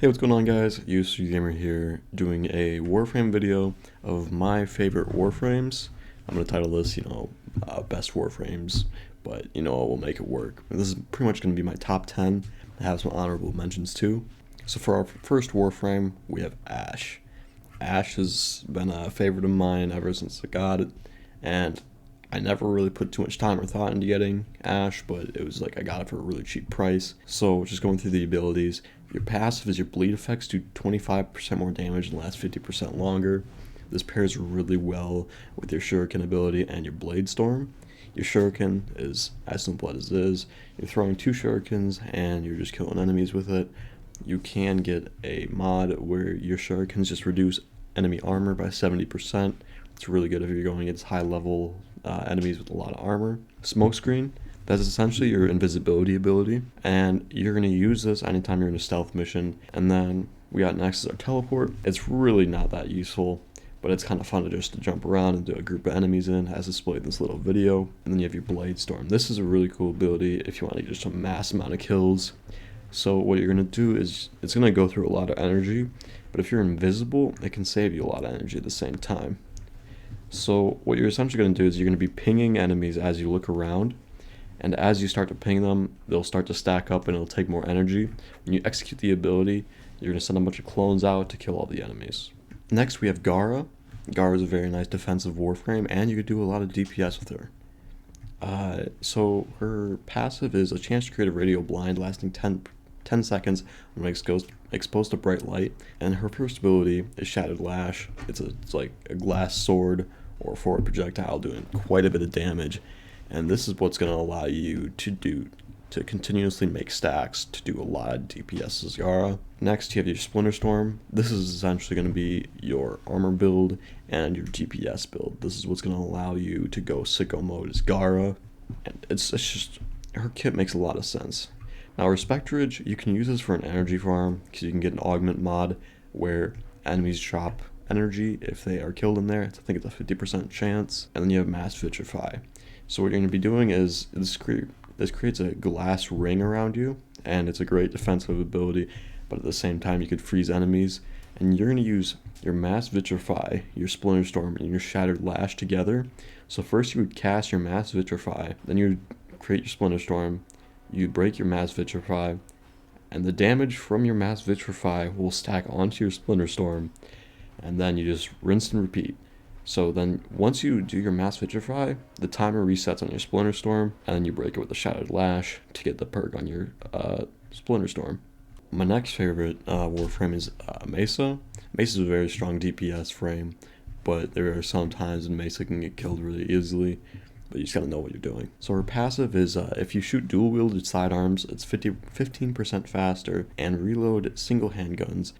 Hey, what's going on, guys? USC Gamer here, doing a Warframe video of my favorite Warframes. I'm going to title this, best Warframes, but, we'll make it work. This is pretty much going to be my top 10. I have some honorable mentions, too. So for our first Warframe, we have Ashe. Ashe has been a favorite of mine ever since I got it, and I never really put too much time or thought into getting Ashe, but it was like I got it for a really cheap price. So just going through the abilities, your passive is your bleed effects do 25% more damage and last 50% longer. This pairs really well with your Shuriken ability and your Blade Storm. Your Shuriken is as simple as it is. You're throwing 2 Shurikens and you're just killing enemies with it. You can get a mod where your Shurikens just reduce enemy armor by 70%. It's really good if you're going against high level enemies with a lot of armor. Smokescreen, that's essentially your invisibility ability, and you're going to use this anytime you're in a stealth mission. And then we got next is our teleport. It's really not that useful, but it's kind of fun to just jump around and do a group of enemies in, as displayed in this little video. And then you have your Blade Storm. This is a really cool ability if you want to get just a mass amount of kills. So what you're going to do is, it's going to go through a lot of energy, but if you're invisible, it can save you a lot of energy at the same time. So what you're essentially going to do is you're going to be pinging enemies as you look around, and as you start to ping them, they'll start to stack up and it'll take more energy. When you execute the ability, you're going to send a bunch of clones out to kill all the enemies. Next we have Gaara. Gaara is a very nice defensive Warframe, and you could do a lot of DPS with her. So her passive is a chance to create a radial blind lasting 10 seconds when exposed to bright light, and her first ability is Shattered Lash. It's like a glass sword or forward projectile doing quite a bit of damage, and this is what's going to allow you to continuously make stacks to do a lot of DPS as Gaara. Next you have your Splinter Storm. This is essentially going to be your armor build and your DPS build. This is what's going to allow you to go sicko mode as Gaara, and it's just, her kit makes a lot of sense. Now Respectorage, you can use this for an energy farm, because you can get an augment mod where enemies drop energy if they are killed in there. I think it's a 50% chance. And then you have Mass Vitrify. So what you're going to be doing is, this creates a glass ring around you, and it's a great defensive ability, but at the same time you could freeze enemies. And you're going to use your Mass Vitrify, your Splinter Storm, and your Shattered Lash together. So first you would cast your Mass Vitrify, then you would create your Splinter Storm, you break your Mass Vitrify, and the damage from your Mass Vitrify will stack onto your Splinter Storm, and then you just rinse and repeat. So then once you do your Mass Vitrify, the timer resets on your Splinter Storm, and then you break it with a Shattered Lash to get the perk on your Splinter Storm. My next favorite Warframe is Mesa. Mesa is a very strong DPS frame, but there are some times when Mesa can get killed really easily, but you just gotta know what you're doing. So her passive is, if you shoot dual-wielded sidearms, it's 15% faster, and reload single handguns.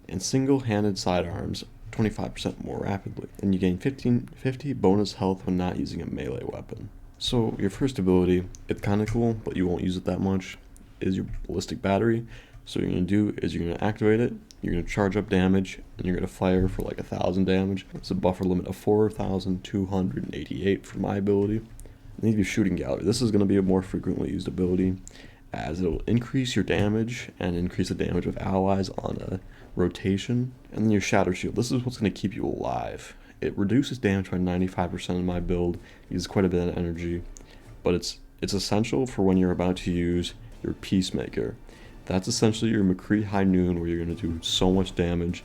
And single-handed sidearms, 25% more rapidly. And you gain 50 bonus health when not using a melee weapon. So your first ability, it's kinda cool, but you won't use it that much, is your Ballistic Battery. So what you're going to do is you're going to activate it, you're going to charge up damage, and you're going to fire for like 1,000 damage. It's a buffer limit of 4,288 for my ability. And then your Shooting Gallery. This is going to be a more frequently used ability, as it'll increase your damage and increase the damage of allies on a rotation. And then your Shatter Shield. This is what's going to keep you alive. It reduces damage by 95% in my build, uses quite a bit of energy, but it's essential for when you're about to use your Peacemaker. That's essentially your McCree High Noon, where you're going to do so much damage.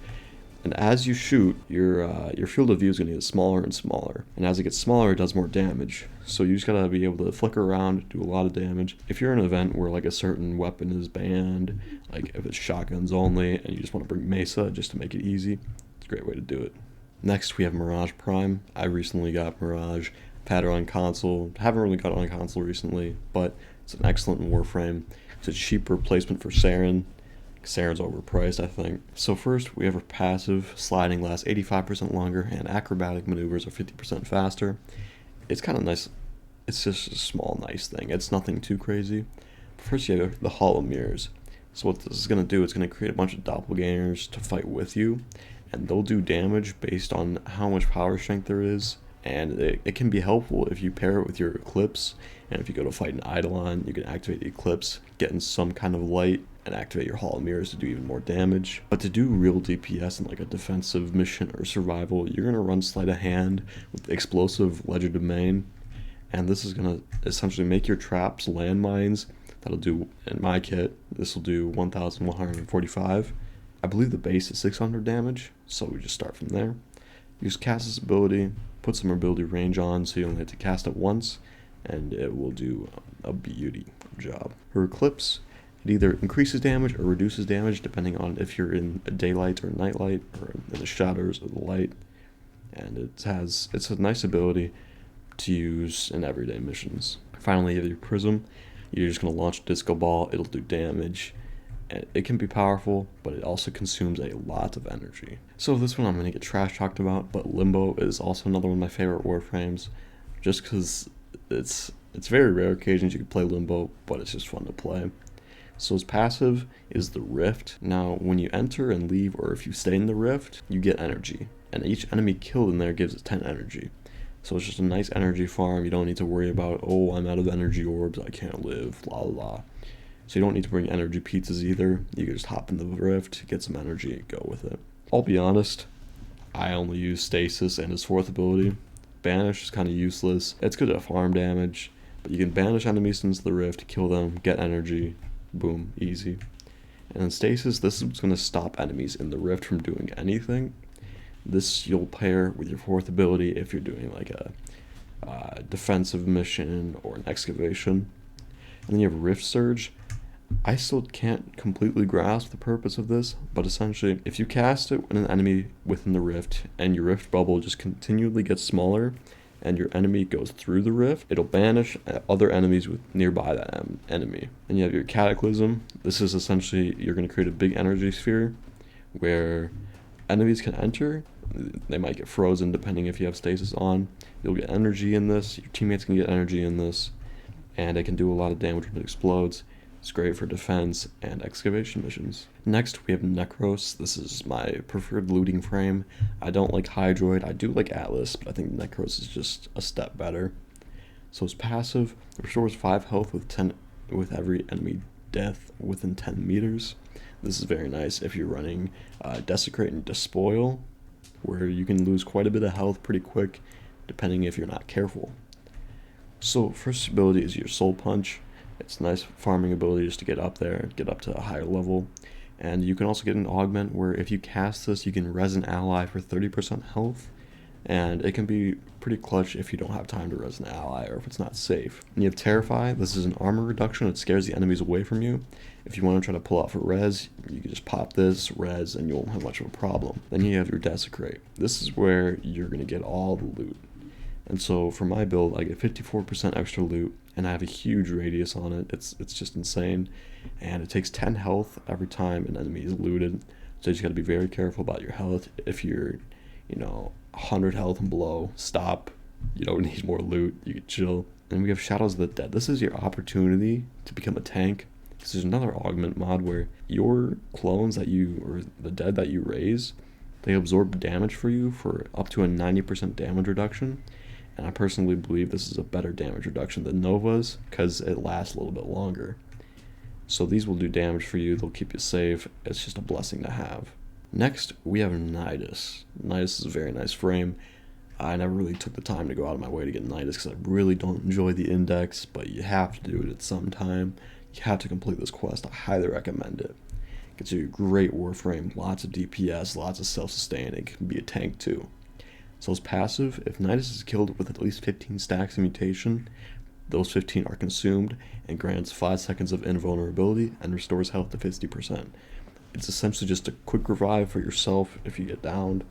And as you shoot, your field of view is going to get smaller and smaller. And as it gets smaller, it does more damage. So you just got to be able to flicker around, do a lot of damage. If you're in an event where like a certain weapon is banned, like if it's shotguns only, and you just want to bring Mesa just to make it easy, it's a great way to do it. Next, we have Mirage Prime. I recently got Mirage. I've had it on console. Haven't really got it on console recently, but it's an excellent Warframe. It's a cheap replacement for Saren. Saren's overpriced, I think. So first, we have her passive. Sliding lasts 85% longer, and acrobatic maneuvers are 50% faster. It's kind of nice. It's just a small, nice thing. It's nothing too crazy. But first, you have the Hollow Mirrors. So what this is going to do, it's going to create a bunch of doppelgangers to fight with you, and they'll do damage based on how much power strength there is. And it can be helpful if you pair it with your Eclipse, and if you go to fight an Eidolon, you can activate the Eclipse, get in some kind of light, and activate your Hall of Mirrors to do even more damage. But to do real DPS in like a defensive mission or survival, you're gonna run Sleight of Hand with Explosive Ledger Domain, and this is gonna essentially make your traps landmines. That'll do, in my kit, this will do 1,145. I believe the base is 600 damage, so we just start from there. Use Cast's ability, put some ability range on so you only have to cast it once, and it will do a beauty job. Her Eclipse, it either increases damage or reduces damage depending on if you're in a daylight or nightlight, or in the shadows or the light. And it's a nice ability to use in everyday missions. Finally, you have your Prism. You're just going to launch a disco ball, it'll do damage. And it can be powerful, but it also consumes a lot of energy. So this one I'm going to get trash talked about, but Limbo is also another one of my favorite Warframes, just because it's very rare occasions you can play Limbo, but it's just fun to play. So his passive is the Rift. Now, when you enter and leave, or if you stay in the Rift, you get energy. And each enemy killed in there gives it 10 energy. So it's just a nice energy farm. You don't need to worry about, oh, I'm out of energy orbs, I can't live, blah, blah, blah. So you don't need to bring energy pizzas either. You can just hop in the Rift, get some energy, and go with it. I'll be honest, I only use Stasis and his fourth ability. Banish is kind of useless. It's good at farm damage, but you can banish enemies into the Rift, kill them, get energy, boom, easy. And then Stasis, this is going to stop enemies in the Rift from doing anything. This you'll pair with your fourth ability if you're doing like a defensive mission or an excavation. And then you have Rift Surge. I still can't completely grasp the purpose of this, but essentially, if you cast it when an enemy within the rift, and your rift bubble just continually gets smaller, and your enemy goes through the rift, it'll banish other enemies with nearby that enemy. And you have your Cataclysm. This is essentially, you're going to create a big energy sphere, where enemies can enter. They might get frozen depending if you have stasis on. You'll get energy in this, your teammates can get energy in this, and it can do a lot of damage when it explodes. It's great for defense and excavation missions. Next, we have Necros. This is my preferred looting frame. I don't like Hydroid. I do like Atlas, but I think Necros is just a step better. So it's passive. It restores 5 health with every enemy death within 10 meters. This is very nice if you're running Desecrate and Despoil, where you can lose quite a bit of health pretty quick, depending if you're not careful. So first ability is your Soul Punch. It's a nice farming ability just to get up there, get up to a higher level. And you can also get an augment where if you cast this, you can res an ally for 30% health. And it can be pretty clutch if you don't have time to res an ally or if it's not safe. And you have Terrify. This is an armor reduction. It scares the enemies away from you. If you want to try to pull out for res, you can just pop this, res, and you won't have much of a problem. Then you have your Desecrate. This is where you're going to get all the loot. And so for my build, I get 54% extra loot, and I have a huge radius on it. It's just insane, and it takes 10 health every time an enemy is looted. So you just got to be very careful about your health. If you're, 100 health and below, stop. You don't need more loot. You can chill. And we have Shadows of the Dead. This is your opportunity to become a tank. Because there's another augment mod where your clones or the dead that you raise, they absorb damage for you for up to a 90% damage reduction. And I personally believe this is a better damage reduction than Nova's because it lasts a little bit longer. So these will do damage for you, they'll keep you safe, it's just a blessing to have. Next, we have Nidus. Nidus is a very nice frame. I never really took the time to go out of my way to get Nidus because I really don't enjoy the index, but you have to do it at some time. You have to complete this quest, I highly recommend it. Gets you a great warframe, lots of DPS, lots of self-sustain, it can be a tank too. So it's passive. If Nidus is killed with at least 15 stacks of mutation, those 15 are consumed and grants 5 seconds of invulnerability and restores health to 50%. It's essentially just a quick revive for yourself if you get downed.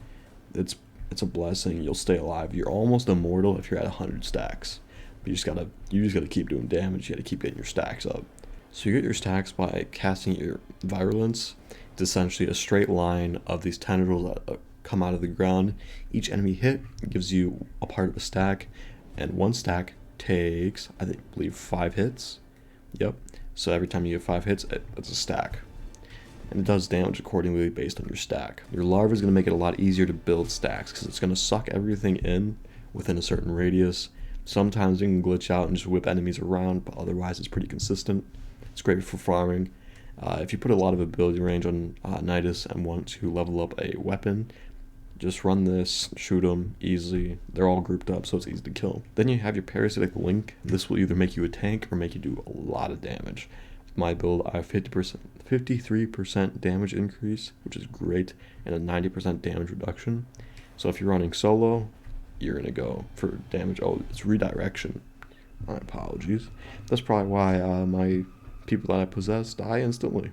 It's a blessing. You'll stay alive. You're almost immortal if you're at 100 stacks. But you just gotta keep doing damage. You gotta keep getting your stacks up. So you get your stacks by casting your Virulence. It's essentially a straight line of these tendrils that come out of the ground. Each enemy hit gives you a part of a stack, and one stack takes, I believe 5 hits. Yep. So every time you get 5 hits, it's a stack. And it does damage accordingly based on your stack. Your larva is going to make it a lot easier to build stacks because it's going to suck everything in within a certain radius. Sometimes you can glitch out and just whip enemies around, but otherwise it's pretty consistent. It's great for farming. If you put a lot of ability range on Nidus and want to level up a weapon, just run this, shoot them easily. They're all grouped up, so it's easy to kill. Then you have your parasitic link. This will either make you a tank or make you do a lot of damage. With my build, I have 53% damage increase, which is great, and a 90% damage reduction. So if you're running solo, you're gonna go for damage. Oh, it's redirection. My apologies. That's probably why my people that I possess die instantly.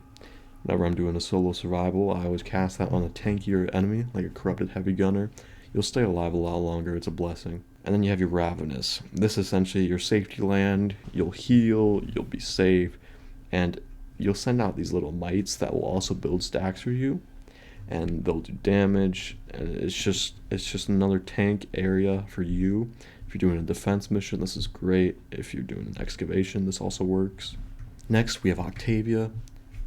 Whenever I'm doing a solo survival, I always cast that on a tankier enemy, like a corrupted heavy gunner. You'll stay alive a lot longer, it's a blessing. And then you have your Ravenous. This is essentially your safety land. You'll heal, you'll be safe, and you'll send out these little mites that will also build stacks for you, and they'll do damage, and it's just another tank area for you. If you're doing a defense mission, this is great. If you're doing an excavation, this also works. Next, we have Octavia.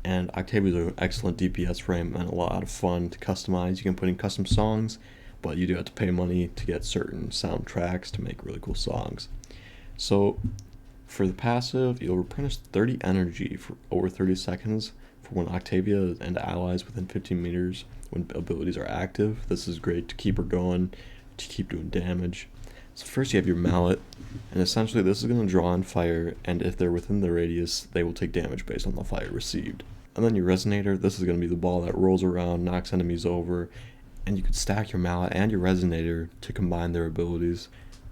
And Octavia is an excellent DPS frame and a lot of fun to customize. You can put in custom songs, but you do have to pay money to get certain soundtracks to make really cool songs. So for the passive, you'll replenish 30 energy for over 30 seconds for when Octavia and allies within 15 meters when abilities are active. This is great to keep her going, to keep doing damage. So first you have your mallet, and essentially this is going to draw on fire, and if they're within the radius, they will take damage based on the fire received. And then your resonator, this is going to be the ball that rolls around, knocks enemies over, and you could stack your mallet and your resonator to combine their abilities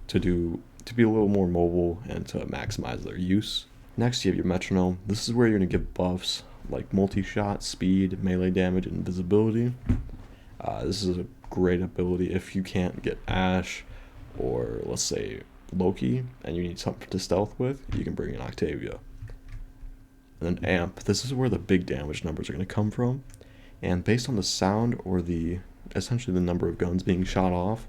to be a little more mobile and to maximize their use. Next you have your metronome. This is where you're going to give buffs like multi-shot, speed, melee damage, and invisibility. This is a great ability if you can't get Ashe or let's say Loki and you need something to stealth with, you can bring in Octavia. And then amp, this is where the big damage numbers are going to come from, and based on the sound or essentially the number of guns being shot off,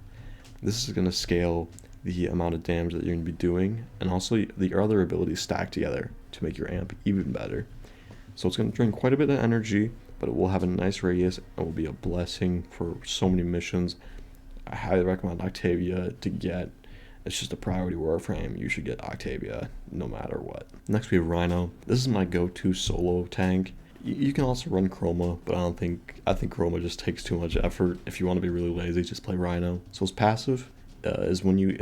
this is going to scale the amount of damage that you're going to be doing, and also the other abilities stacked together to make your amp even better. So it's going to drain quite a bit of energy, but it will have a nice radius and will be a blessing for so many missions. I highly recommend Octavia to get. It's just a priority warframe. You should get Octavia no matter what. Next we have Rhino. This is my go-to solo tank. You can also run Chroma, but I think Chroma just takes too much effort. If you want to be really lazy, just play Rhino. So his passive is when you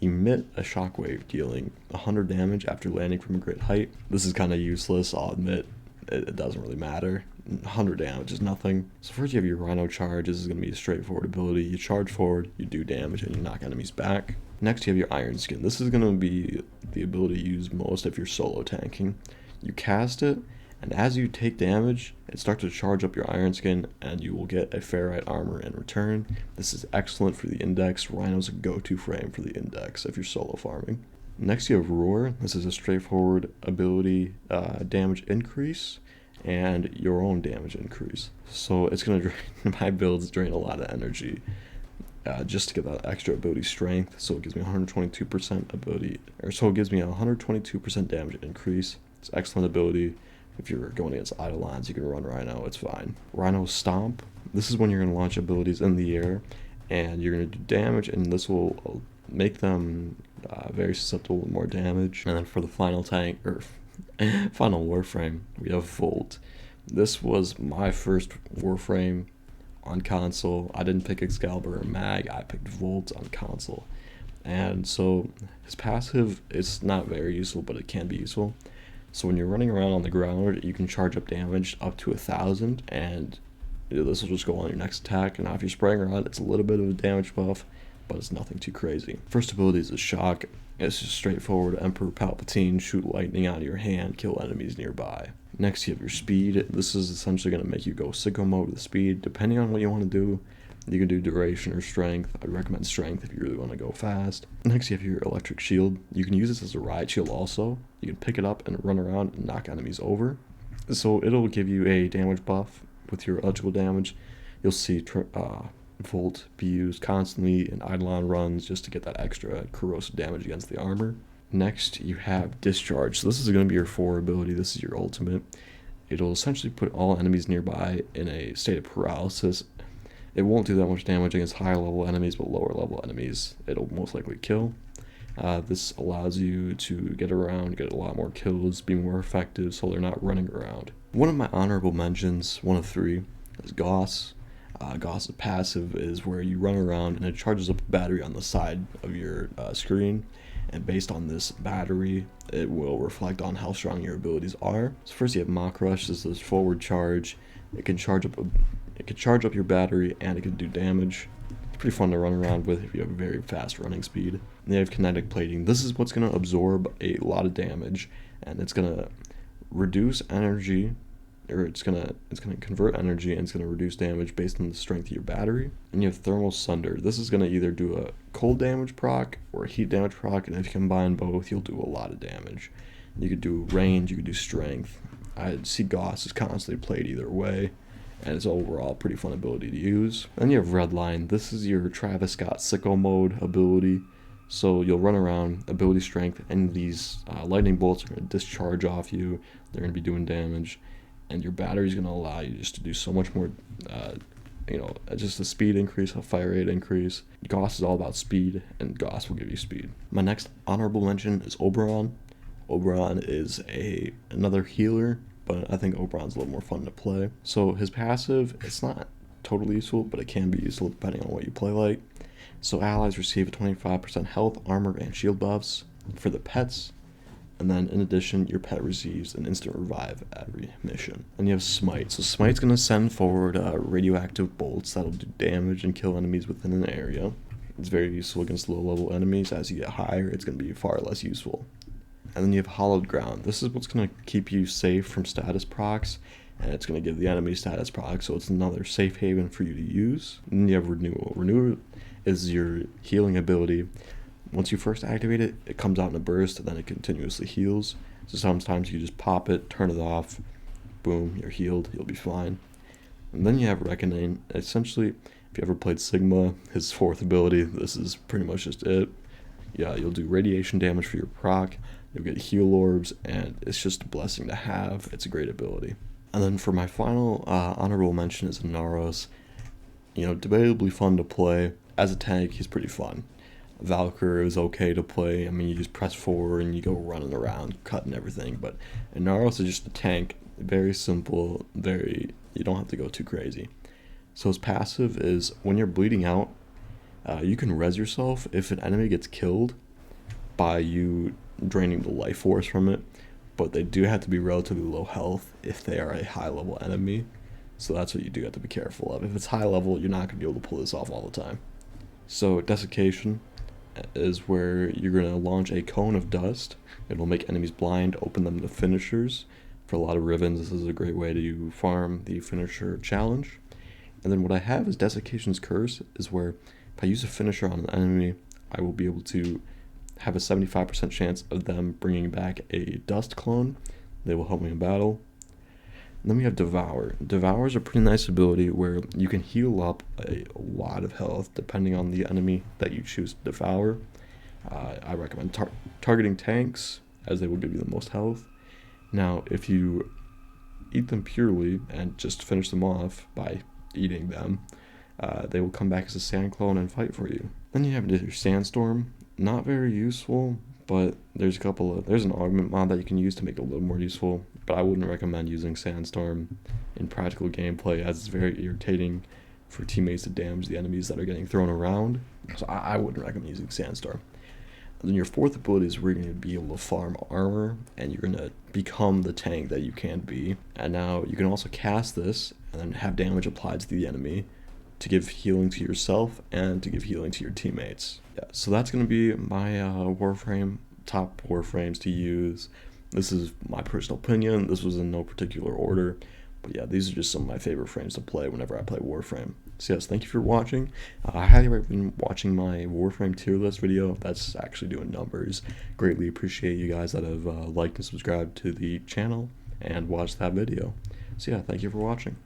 emit a shockwave dealing 100 damage after landing from a great height. This is kind of useless, I'll admit. It doesn't really matter. 100 damage is nothing. So first you have your Rhino charge. This is going to be a straightforward ability. You charge forward, you do damage, and you knock enemies back. Next you have your Iron Skin. This is going to be the ability you use most if you're solo tanking. You cast it, and as you take damage, it starts to charge up your Iron Skin, and you will get a ferrite armor in return. This is excellent for the index. Rhino's a go-to frame for the index if you're solo farming. Next you have Roar. This is a straightforward ability, damage increase and your own damage increase. So it's going to drain, my builds drain a lot of energy just to get that extra ability strength. So it gives me 122% ability, or so it gives me a 122% damage increase. It's excellent ability. If you're going against idle lines, you can run Rhino, it's fine. Rhino Stomp. This is when you're going to launch abilities in the air and you're going to do damage, and this will make them very susceptible to more damage. And then for the final tank, or final warframe, we have Volt. This was my first warframe on console. I didn't pick Excalibur or Mag, I picked Volt on console. And so his passive is not very useful, but it can be useful. So when you're running around on the ground, you can charge up damage up to 1,000, and this will just go on your next attack. And now if you're spraying around, it's a little bit of a damage buff, but it's nothing too crazy. First ability is a shock. It's just straightforward Emperor Palpatine, shoot lightning out of your hand, kill enemies nearby. Next you have your speed. This is essentially going to make you go sicko mode with speed. Depending on what you want to do, you can do duration or strength. I recommend strength if you really want to go fast. Next you have your electric shield. You can use this as a riot shield also. You can pick it up and run around and knock enemies over. So it'll give you a damage buff with your electrical damage. You'll see Volt be used constantly in Eidolon runs just to get that extra corrosive damage against the armor. Next you have Discharge. So this is going to be your 4 ability. This is your ultimate. It'll essentially put all enemies nearby in a state of paralysis. It won't do that much damage against higher level enemies, but lower level enemies it'll most likely kill. This allows you to get around, get a lot more kills, be more effective, so they're not running around. One of my honorable mentions, one of 3, is Goss. Goss's passive is where you run around and it charges up a battery on the side of your screen, and based on this battery it will reflect on how strong your abilities are. So first you have Mach Rush. This is forward charge. It can charge up your battery and it can do damage. It's pretty fun to run around with if you have a very fast running speed. And they have kinetic plating. This is what's going to absorb a lot of damage, and it's going to reduce energy, or it's gonna convert energy, and it's gonna reduce damage based on the strength of your battery. And you have Thermal Sunder. This is gonna either do a cold damage proc or a heat damage proc, and if you combine both, you'll do a lot of damage. You could do range, you could do strength. I see Goss is constantly played either way, and it's overall pretty fun ability to use. Then you have Redline. This is your Travis Scott sicko mode ability. So you'll run around, ability strength, and these lightning bolts are gonna discharge off you. They're gonna be doing damage, and your battery is going to allow you just to do so much more, just a speed increase, a fire rate increase. Goss is all about speed, and Goss will give you speed. My next honorable mention is Oberon. Oberon is another healer, but I think Oberon's a little more fun to play. So his passive, it's not totally useful, but it can be useful depending on what you play like. So allies receive a 25% health, armor, and shield buffs for the pets. And then in addition, your pet receives an instant revive at every mission. And you have Smite. So Smite's going to send forward radioactive bolts that'll do damage and kill enemies within an area. It's very useful against low level enemies. As you get higher, it's going to be far less useful. And then you have Hallowed Ground. This is what's going to keep you safe from status procs, and it's going to give the enemy status procs, so it's another safe haven for you to use. And then you have Renewal. Renewal is your healing ability. Once you first activate it, it comes out in a burst, and then it continuously heals. So sometimes you just pop it, turn it off, boom, you're healed, you'll be fine. And then you have Reckoning. Essentially, if you ever played Sigma, his 4th ability, this is pretty much just it. Yeah, you'll do radiation damage for your proc, you'll get heal orbs, and it's just a blessing to have. It's a great ability. And then for my final honorable mention is Ragnaros. Debatably fun to play. As a tank, he's pretty fun. Valkyrie is okay to play. I mean, you just press forward and you go running around, cutting everything. But Ragnaros is just a tank. Very simple, you don't have to go too crazy. So his passive is when you're bleeding out, you can res yourself if an enemy gets killed by you draining the life force from it. But they do have to be relatively low health if they are a high level enemy. So that's what you do have to be careful of. If it's high level, you're not going to be able to pull this off all the time. So Desiccation is where you're going to launch a cone of dust. It'll make enemies blind, open them to finishers. For a lot of ribbons, this is a great way to farm the finisher challenge. And then what I have is Desiccation's Curse, is where if I use a finisher on an enemy, I will be able to have a 75% chance of them bringing back a dust clone. They will help me in battle. And then we have Devour. Devour is a pretty nice ability where you can heal up a lot of health depending on the enemy that you choose to devour. I recommend targeting tanks, as they will give you the most health. Now, if you eat them purely and just finish them off by eating them, they will come back as a sand clone and fight for you. Then you have your Sandstorm. Not very useful, but there's an augment mod that you can use to make it a little more useful, but I wouldn't recommend using Sandstorm in practical gameplay, as it's very irritating for teammates to damage the enemies that are getting thrown around. So I wouldn't recommend using Sandstorm. And then your 4th ability is where you're going to be able to farm armor, and you're going to become the tank that you can be. And now you can also cast this and then have damage applied to the enemy to give healing to yourself and to give healing to your teammates. Yeah, so that's going to be my top Warframes to use. This is my personal opinion. This was in no particular order. But yeah, these are just some of my favorite frames to play whenever I play Warframe. So yes, thank you for watching. I highly recommend watching my Warframe tier list video. That's actually doing numbers. Greatly appreciate you guys that have liked and subscribed to the channel and watched that video. So yeah, thank you for watching.